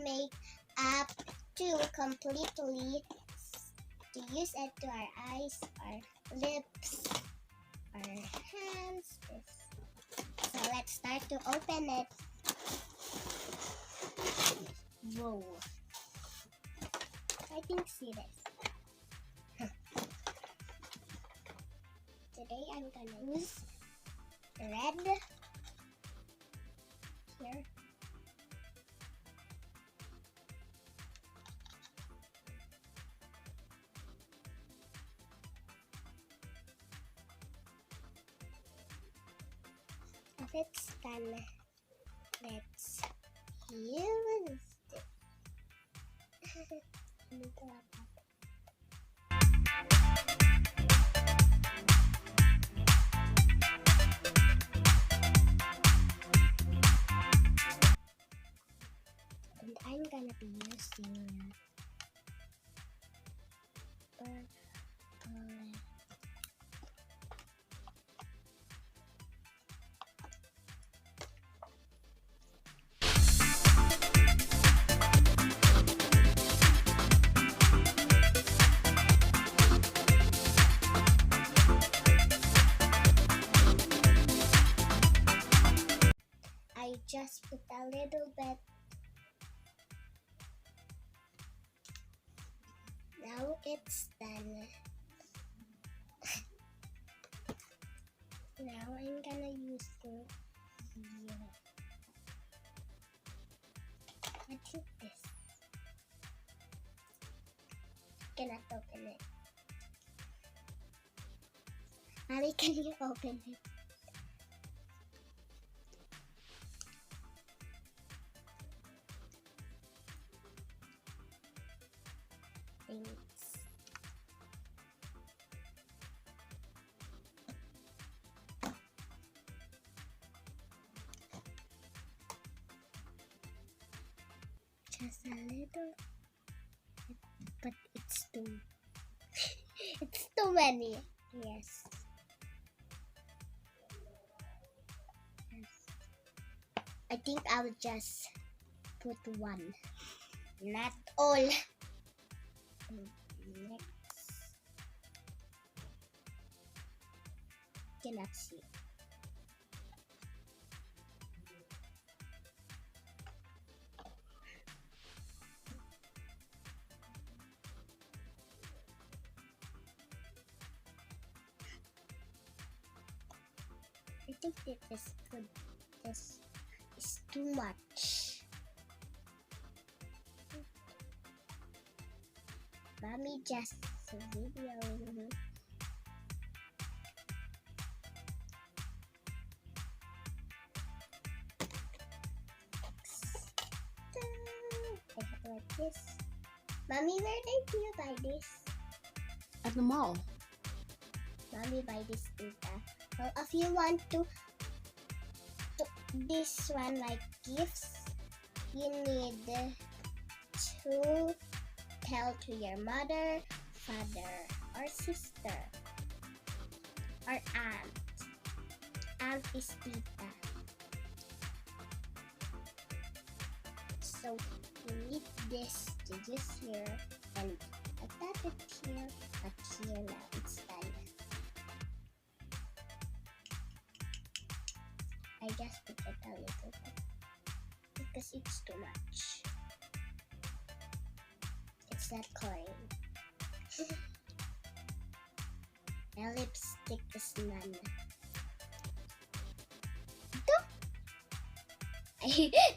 makeup to completely to use it to our eyes, our lips, our hands. So let's start to open it. Whoa. I think see this. Today I'm gonna use red here. If it's done, let's use it. And I'm gonna be using purple. I just put a little bit. Now it's done. Now I'm gonna use the what's this? Cannot open it. Mommy, can you open it? Thanks. Just a little, but it's too, it's too many. Yes. I think I'll just put one, not all. Next, cannot see. I think this is good. This is too much. Mommy just videoing. I have like this. Mommy, where did you buy this? At the mall. Mommy buy this tita. Well, if you want to this one like gifts, you need to tell to your mother, father, or sister, or aunt. Aunt is tita. So you need this to just here and attach it here, but here now it's done. I just put it a little bit because it's too much. It's not coloring. My lipstick is none.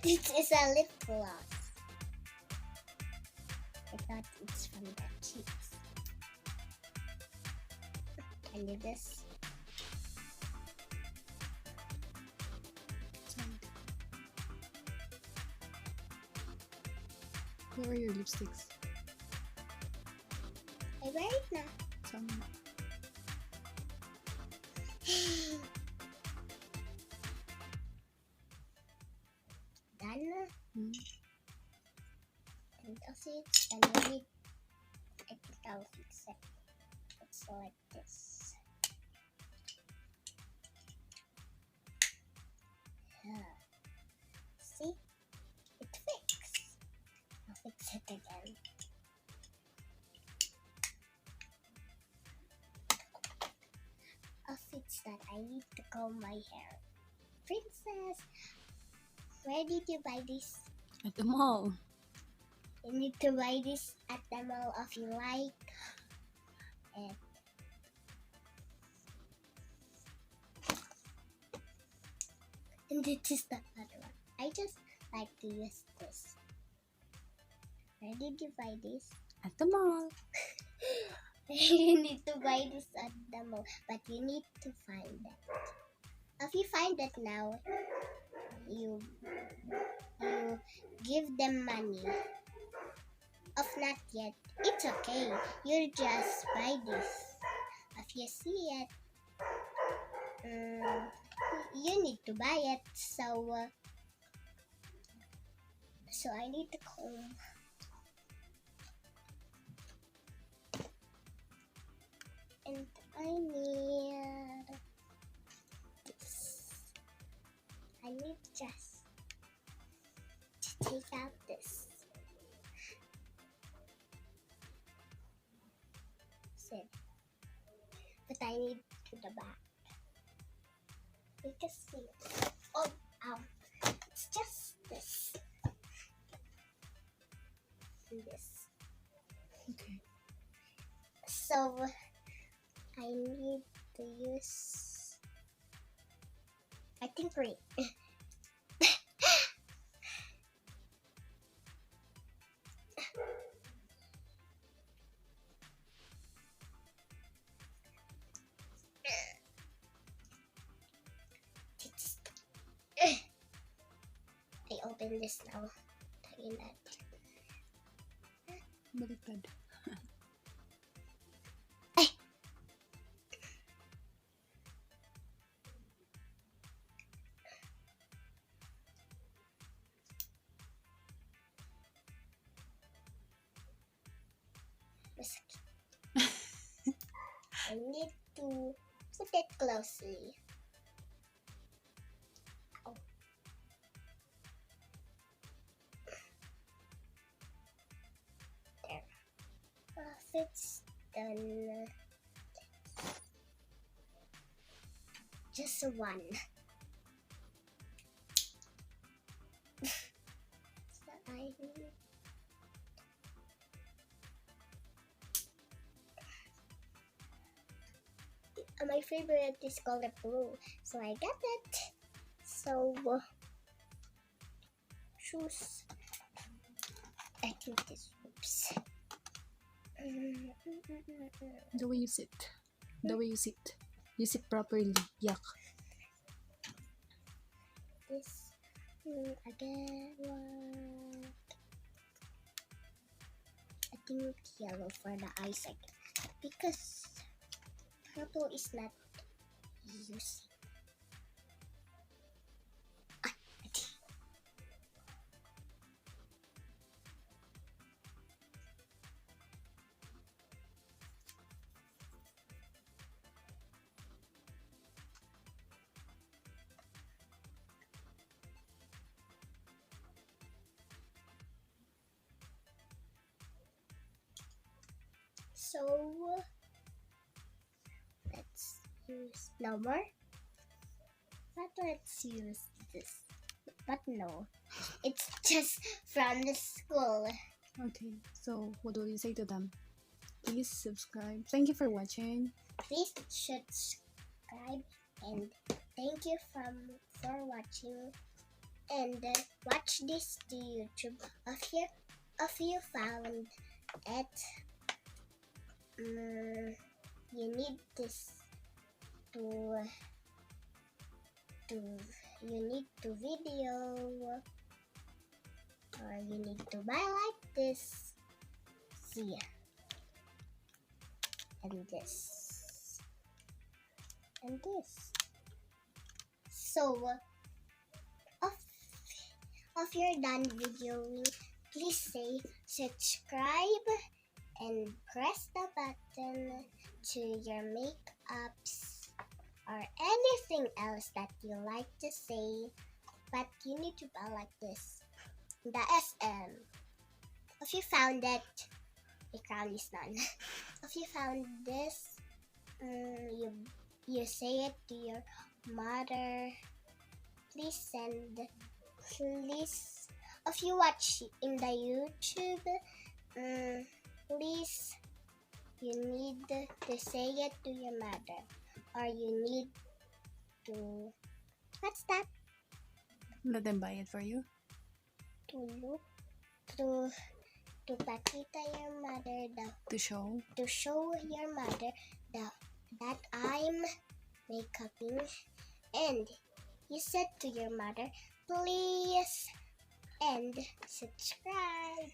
This is a lip gloss. I thought it's from the cheeks. Can you this? Where are your lipsticks? I wear it now. Some. Done. Hmm. And that's it. And you need, I think I'll fix it. It's like this. See? It fixed. it again. It's that I need to comb my hair. Princess, where did you buy this? At the mall. You need to buy this at the mall if you like it. And this is the other one. I just like to use this. Where did you buy this? At the mall. You need to buy this at the mall, but you need to find it. If you find it now, you give them money. If not yet, it's okay. You just buy this. If you see it, you need to buy it. So I need to comb. And I need this. I need just to take out this. Sit. But I need to the back. You can see it. Oh, ow. It's just this. And this. Okay. So I need to use, I think, green. I open this now. Tayo natin. Baliktad. I need to put it closely. Oh. There. If it's done, just one. So I need. My favorite is color blue, so I got it. So choose. I think this. Oops. The way you sit. The way you sit. You sit properly. Yuck. This again. What? I think yellow for the eyes again, because purple is not used. So let's use no more. But let's use this. But no, it's just from the school. Okay. So what will you say to them? Please subscribe. Thank you for watching. Please subscribe and thank you for watching. And watch this to YouTube. If you found it, you need this to you need to video, or you need to buy like this. See, and this and this. So if you're done videoing, please say subscribe and press the button to your makeups or anything else that you like to say, but you need to buy like this. The SM. If if you found it, the crown is done. If you found this, you say it to your mother. Please. If you watch in the YouTube, please, you need to say it to your mother, or you need to, what's that? Let them buy it for you. To look, to pakita your mother, To show. to show your mother that I'm makeuping, and you said to your mother, please, and subscribe.